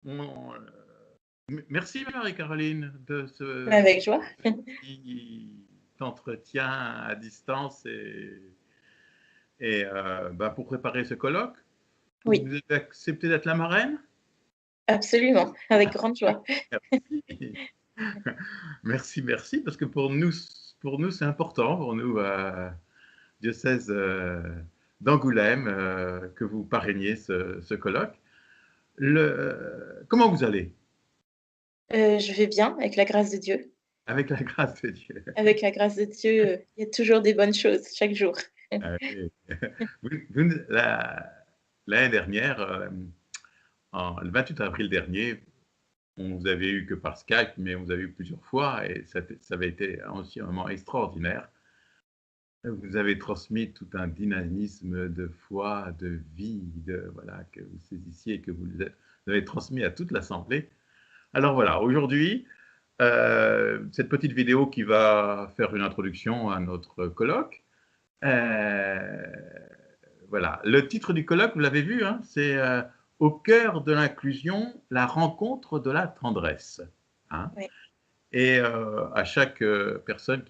On, merci Marie-Caroline de ce Avec joie. petit entretien à distance et pour préparer ce colloque. Oui, Vous avez accepté d'être la marraine? absolument, avec grande joie. Merci. Merci, merci, parce que pour nous c'est important, pour nous, diocèse d'Angoulême, que vous parrainiez ce colloque. Comment vous allez? Je vais bien, avec la grâce de Dieu. Avec la grâce de Dieu. Avec la grâce de Dieu, il y a toujours des bonnes choses chaque jour. Ah oui. L'année dernière, le 28 avril dernier, on vous avait eu que par Skype, mais on vous avait eu plusieurs fois et ça avait été aussi un moment extraordinaire. Vous avez transmis tout un dynamisme de foi, de vie, voilà, que vous saisissiez et que vous avez transmis à toute l'Assemblée. Alors voilà, aujourd'hui, cette petite vidéo qui va faire une introduction à notre colloque. Voilà, le titre du colloque, vous l'avez vu, hein, c'est Au cœur de l'inclusion, la rencontre de la tendresse. Hein. Oui. Et à chaque personne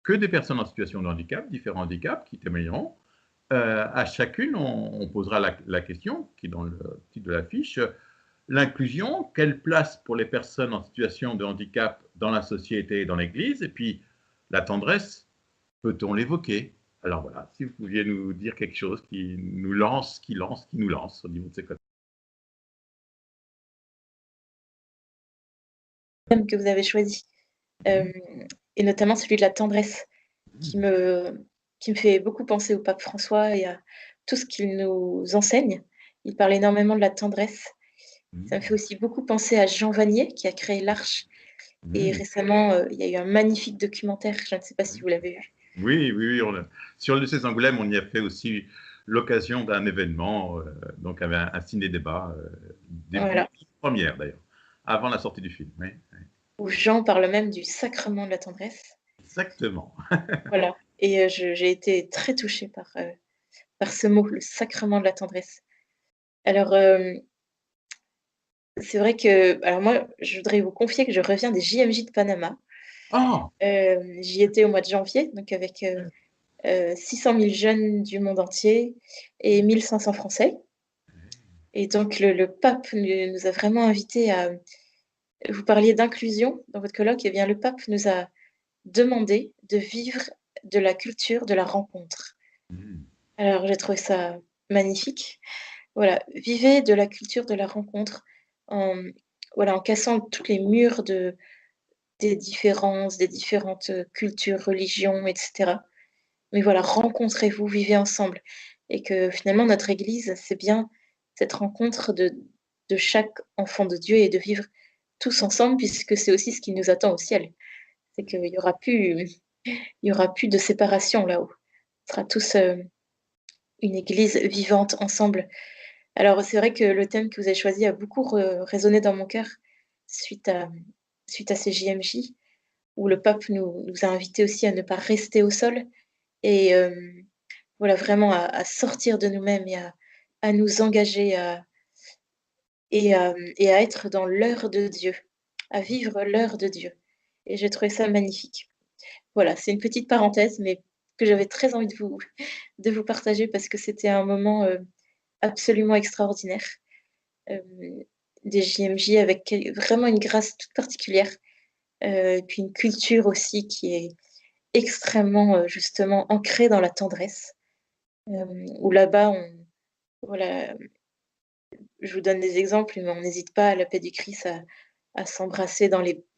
que des personnes en situation de handicap, différents handicaps qui témoigneront, à chacune, on posera la question, qui est dans le titre de la fiche, l'inclusion, quelle place pour les personnes en situation de handicap dans la société et dans l'Église, et puis la tendresse, peut-on l'évoquer? Alors voilà, si vous pouviez nous dire quelque chose qui nous lance, qui nous lance au niveau de ces côtés. Thème que vous avez choisi, Mhm. et notamment celui de la tendresse, qui Mhm. me qui me fait beaucoup penser au pape François et à tout ce qu'il nous enseigne. Il parle énormément de la tendresse. Ça me fait Mhm. aussi beaucoup penser à Jean Vanier qui a créé l'Arche et Mhm. récemment, il y a eu un magnifique documentaire, je ne sais pas si vous l'avez vu? Oui, oui, oui, sur le diocèse d'Angoulême, on y a fait aussi l'occasion d'un événement, donc avec un ciné-débat, Voilà, première d'ailleurs, avant la sortie du film. Oui, oui. où Jean parle même du sacrement de la tendresse. Exactement. Voilà et j'ai été très touchée par ce mot, le sacrement de la tendresse. Alors, c'est vrai que alors moi, je voudrais vous confier que je reviens des JMJ de Panama. Ah, J'y étais au mois de janvier, donc avec, 600 000 jeunes du monde entier et 1 500 Français et donc le pape nous a vraiment invités à vous parliez d'inclusion dans votre colloque et bien le pape nous a demandé de vivre de la culture de la rencontre. mhm. Alors j'ai trouvé ça magnifique. Voilà, vivez de la culture de la rencontre en voilà, en cassant toutes les murs des différences, des différentes, cultures, religions et cetera. Mais voilà, rencontrez-vous, vivez ensemble et que finalement notre église, c'est bien cette rencontre de chaque enfant de Dieu et de vivre tous ensemble puisque c'est aussi ce qui nous attend au ciel. C'est qu'il y aura plus de séparation là-haut. On sera tous, une église vivante ensemble. Alors c'est vrai que le thème que vous avez choisi a beaucoup résonné dans mon cœur suite à, suite à ces JMJ, où le pape nous a invités aussi à ne pas rester au sol et voilà, vraiment à sortir de nous-mêmes et à nous engager et à être dans l'heure de Dieu, à vivre l'heure de Dieu. Et j'ai trouvé ça magnifique. Voilà, c'est une petite parenthèse, mais que j'avais très envie de vous partager parce que c'était un moment absolument extraordinaire. euh, des JMJ avec vraiment une grâce toute particulière, et puis une culture aussi qui est extrêmement justement ancrée dans la tendresse. Où là-bas, voilà, je vous donne des exemples, mais on n'hésite pas à la paix du Christ à s'embrasser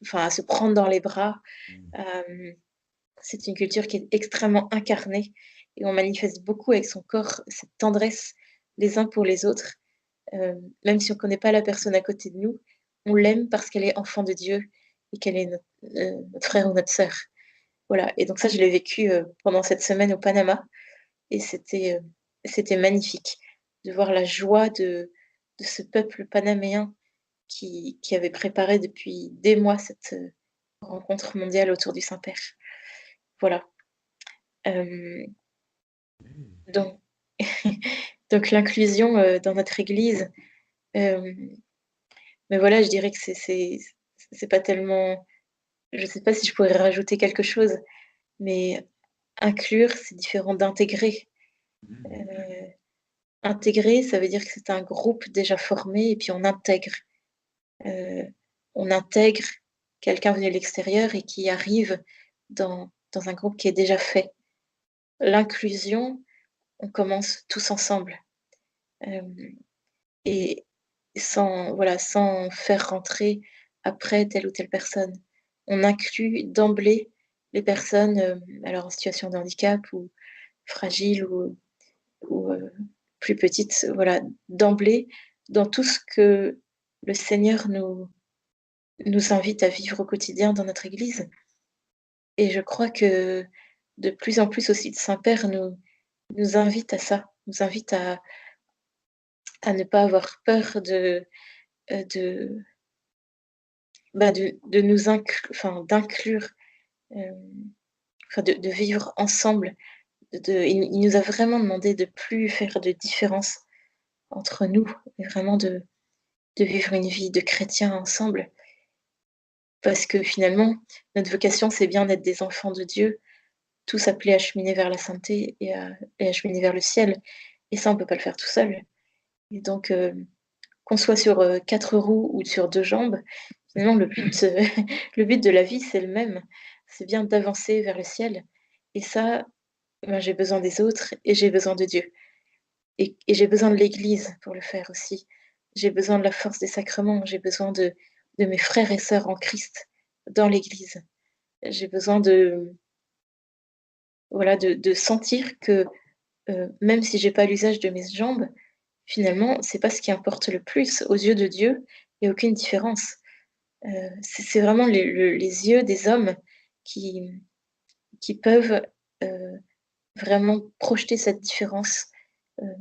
enfin à se prendre dans les bras. Euh, c'est une culture qui est extrêmement incarnée et on manifeste beaucoup avec son corps cette tendresse les uns pour les autres. Même si on ne connaît pas la personne à côté de nous, on l'aime parce qu'elle est enfant de Dieu et qu'elle est notre frère ou notre sœur. Voilà, et donc ça, je l'ai vécu pendant cette semaine au Panama et c'était magnifique de voir la joie de ce peuple panaméen qui avait préparé depuis des mois cette rencontre mondiale autour du Saint-Père. Voilà. Euh, donc, donc l'inclusion dans notre Église, Mais voilà, je dirais que c'est pas tellement, je sais pas si je pourrais rajouter quelque chose, mais inclure, c'est différent d'intégrer. Mhm. Heu, Intégrer, ça veut dire que c'est un groupe déjà formé et puis heu, on intègre quelqu'un venu de l'extérieur et qui arrive dans un groupe qui est déjà fait. L'inclusion, on commence tous ensemble, hem et sans faire rentrer après telle ou telle personne. On inclut d'emblée les personnes, alors en situation de handicap ou fragiles ou plus petites, voilà, d'emblée dans tout ce que le Seigneur nous invite à vivre au quotidien dans notre Église. Et je crois que de plus en plus aussi le Saint-Père nous invite à ça, nous invite à ne pas avoir peur de de nous d'inclure, hem, de vivre ensemble, il nous a vraiment demandé de plus faire de différence entre nous et vraiment de vivre une vie de chrétien ensemble. Parce que finalement, notre vocation, c'est bien d'être des enfants de Dieu, tous appelés à cheminer vers la sainteté et à cheminer vers le ciel. Et ça, on peut pas le faire tout seul. Et donc, qu'on soit sur, 4 roues ou sur 2 jambes, finalement le but, le but de la vie, c'est le même. C'est bien d'avancer vers le ciel et ça, ben, j'ai besoin des autres et j'ai besoin de Dieu et j'ai besoin de l'Église pour le faire aussi. J'ai besoin de la force des sacrements, j'ai besoin de mes frères et sœurs en Christ dans l'Église. J'ai besoin de, voilà, de sentir que, même si j'ai pas l'usage de mes jambes, finalement, c'est pas ce qui importe le plus. Aux yeux de Dieu, il y a aucune différence. C'est vraiment les yeux des hommes qui qui peuvent, heu, vraiment projeter cette différence, heu,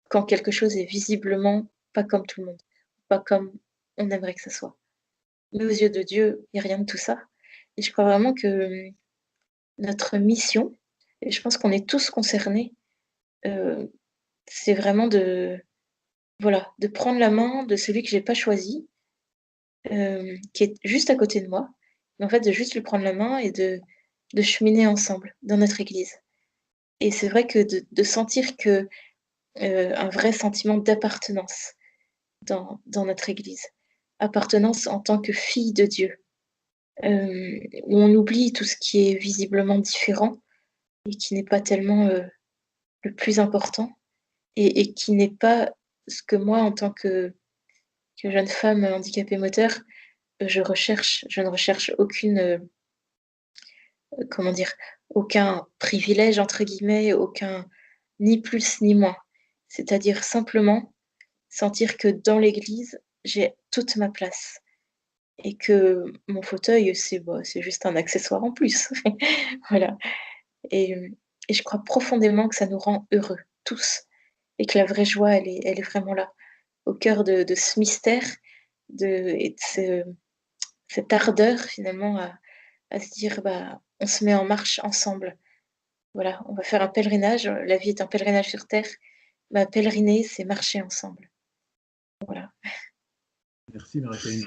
quand quelque chose est visiblement pas comme tout le monde, pas comme on aimerait que ça soit. Mais aux yeux de Dieu, il y a rien de tout ça et je crois vraiment que, notre mission et je pense qu'on est tous concernés, heu, c'est vraiment de, voilà, de prendre la main de celui que j'ai pas choisi, qui est juste à côté de moi, mais en fait de juste lui prendre la main et de cheminer ensemble dans notre église. Et c'est vrai que de sentir que, un vrai sentiment d'appartenance dans notre église. Appartenance en tant que fille de Dieu, où on oublie tout ce qui est visiblement différent et qui n'est pas tellement, le plus important et qui n'est pas ce que moi en tant que jeune femme handicapée moteur, je recherche. Je ne recherche aucune, comment dire? Aucun «privilège» entre guillemets, aucun ni plus ni moins. C'est-à-dire simplement sentir que dans l'église, j'ai toute ma place et que mon fauteuil, c'est, bah, c'est juste un accessoire en plus. Voilà et je crois profondément que ça nous rend heureux tous et que la vraie joie, elle est vraiment là, au cœur de ce mystère de et de cette ardeur finalement à se dire: «Bah, on se met en marche ensemble». Voilà, on va faire un pèlerinage, la vie est un pèlerinage sur terre, bah, pèleriner, c'est marcher ensemble. Voilà. Merci Marie-Pauline.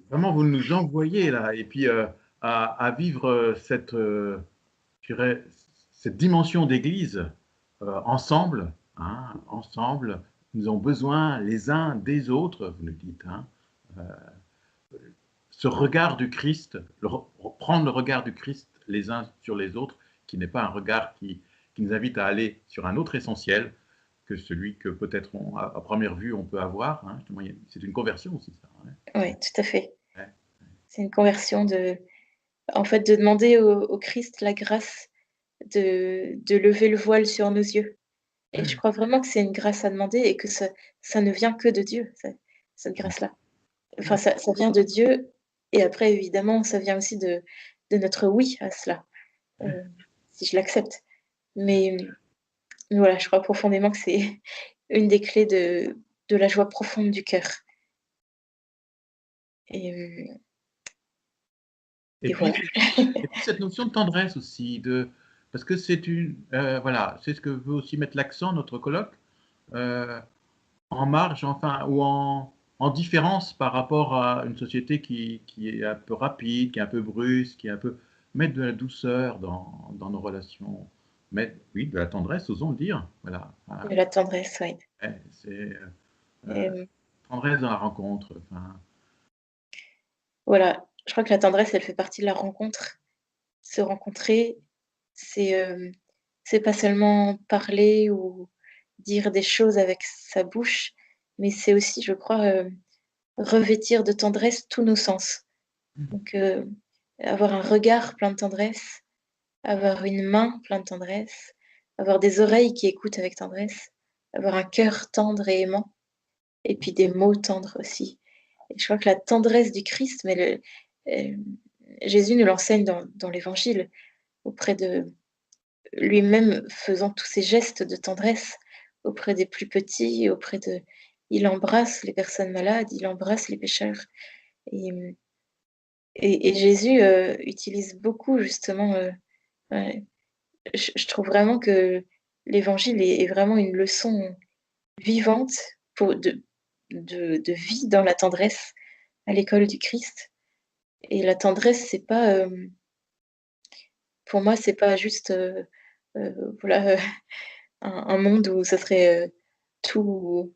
Vraiment, vous nous envoyez là, et puis à vivre cette, je dirais, cette dimension d'église ensemble, hein, ensemble. Nous avons besoin les uns des autres, vous nous dites. Hein, euh, ce regard du Christ, prendre le regard du Christ les uns sur les autres, qui n'est pas un regard qui nous invite à aller sur un autre essentiel que celui que peut-être à première vue on peut avoir. Hein. C'est une conversion aussi, ça. Hein. Ouais, tout à fait. Ouais. C'est une conversion en fait, de demander au Christ la grâce de lever le voile sur nos yeux et je crois vraiment que c'est une grâce à demander et que ça ne vient que de Dieu, cette grâce-là. Enfin, ça vient de Dieu et après évidemment, ça vient aussi de notre oui à cela, heu, si je l'accepte. Mais voilà, je crois profondément que c'est une des clés de la joie profonde du cœur et Et et voilà. puis, et puis cette notion de tendresse aussi, parce que c'est voilà, c'est ce que veut aussi mettre l'accent notre colloque. Euh, en marge, enfin, ou en différence par rapport à une société qui est un peu rapide, qui est un peu brusque, qui est un peu mettre de la douceur dans nos relations, mettre, oui, de la tendresse, osons le dire, voilà. Enfin, De la tendresse, oui. ouais, c'est Et tendresse dans la rencontre. Enfin, voilà, je crois que la tendresse, elle fait partie de la rencontre. Se rencontrer, c'est, c'est pas seulement parler ou dire des choses avec sa bouche, mais c'est aussi, je crois, revêtir de tendresse tous nos sens. Donc, avoir un regard plein de tendresse, avoir une main plein de tendresse, avoir des oreilles qui écoutent avec tendresse, avoir un cœur tendre et aimant, et puis des mots tendres aussi. Et je crois que la tendresse du Christ, mais Jésus nous l'enseigne dans l'Évangile, auprès de lui-même faisant tous ces gestes de tendresse auprès des plus petits, il embrasse les personnes malades, il embrasse les pécheurs. Et, et Jésus utilise beaucoup justement, ouais, je trouve vraiment que l'Évangile est vraiment une leçon vivante pour de vie dans la tendresse à l'école du Christ. Et la tendresse, c'est pas, pour moi, c'est pas juste, voilà, un monde où ça serait, tout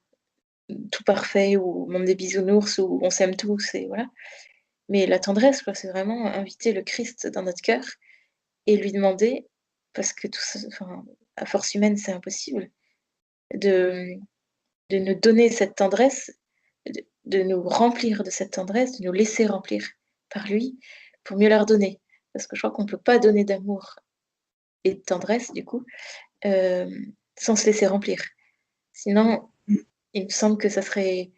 tout parfait, où monde des bisounours, où on s'aime tous et voilà. Mais la tendresse, quoi, c'est vraiment inviter le Christ dans notre cœur et lui demander, parce que tout ça, enfin, à force humaine, c'est impossible, de de nous donner cette tendresse, de nous remplir de cette tendresse, de nous laisser remplir par lui pour mieux la redonner. Parce que je crois qu'on peut pas donner d'amour et de tendresse du coup, sans se laisser remplir. Sinon, il me semble que ça serait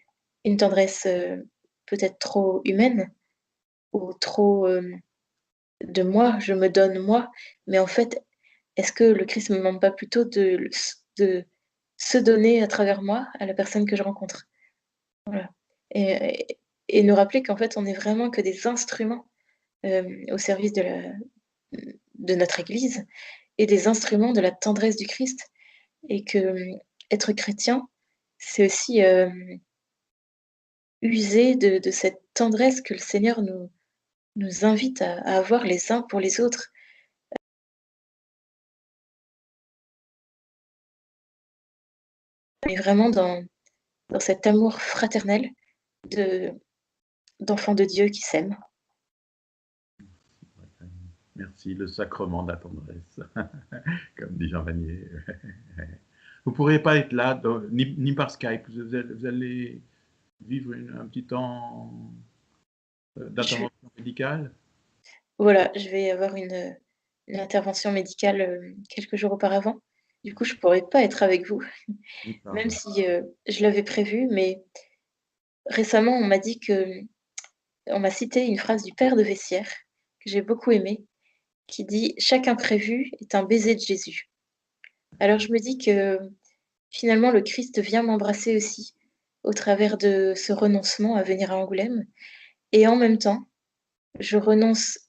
une tendresse, peut-être trop humaine ou trop, de moi, je me donne moi, mais en fait, est-ce que le Christ me demande pas plutôt de se donner à travers moi à la personne que je rencontre? Voilà. Et nous rappeler qu'en fait, on est vraiment que des instruments, au service de notre Église et des instruments de la tendresse du Christ et que, être chrétien, c'est aussi, user de cette tendresse que le Seigneur nous invite à avoir les uns pour les autres. Mais vraiment dans cet amour fraternel de d'enfants de Dieu qui s'aiment. merci, le sacrement de la tendresse, comme dit Jean Vanier. Vous ne pourrez pas être là, ni par Skype, vous allez vivre un petit temps Je d'intervention médicale. Voilà, je vais avoir une intervention médicale, quelques jours auparavant. Du coup, je pourrais pas être avec vous, même D'accord. si, je l'avais prévu, mais récemment, on m'a cité une phrase du père de Vessières, que j'ai beaucoup aimée, qui dit: «Chaque imprévu est un baiser de Jésus». Alors je me dis que, finalement, le Christ vient m'embrasser aussi, au travers de ce renoncement à venir à Angoulême et en même temps, je renonce,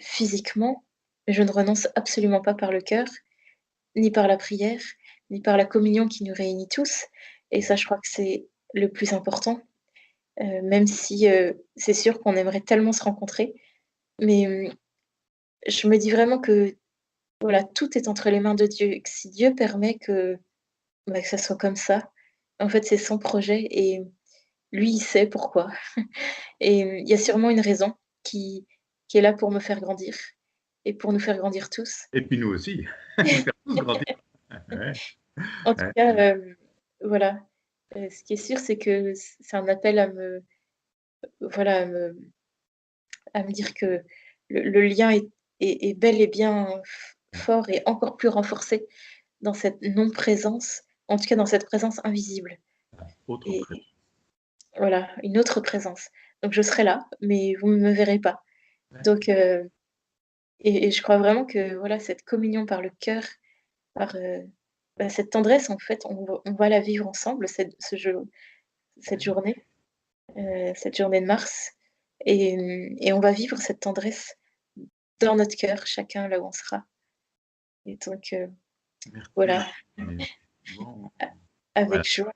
physiquement, mais je ne renonce absolument pas par le cœur, ni par la prière, ni par la communion qui nous réunit tous et ça, je crois que c'est le plus important, même si, c'est sûr qu'on aimerait tellement se rencontrer, mais, je me dis vraiment que, voilà, tout est entre les mains de Dieu et que si Dieu permet que, bah, que ça soit comme ça, en fait, c'est son projet et lui, il sait pourquoi et il y a sûrement une raison qui qui est là pour me faire grandir et pour nous faire grandir tous. Et puis nous aussi, nous faire tous grandir. Ouais, En tout ouais, cas, voilà, ce qui est sûr, c'est que c'est un appel à me voilà, à me dire que le lien est bel et bien fort et encore plus renforcé dans cette non-présence, en tout cas dans cette présence invisible autre et prêtre. voilà, une autre présence. Donc je serai là, mais vous ne me verrez pas. Ouais, Donc et je crois vraiment que voilà, cette communion par le cœur, par, bah, cette tendresse, en fait, on va la vivre ensemble cette ouais. journée, cette journée de mars et on va vivre cette tendresse dans notre cœur, chacun là où on sera et donc Merci. voilà, Et bon, avec voilà. joie.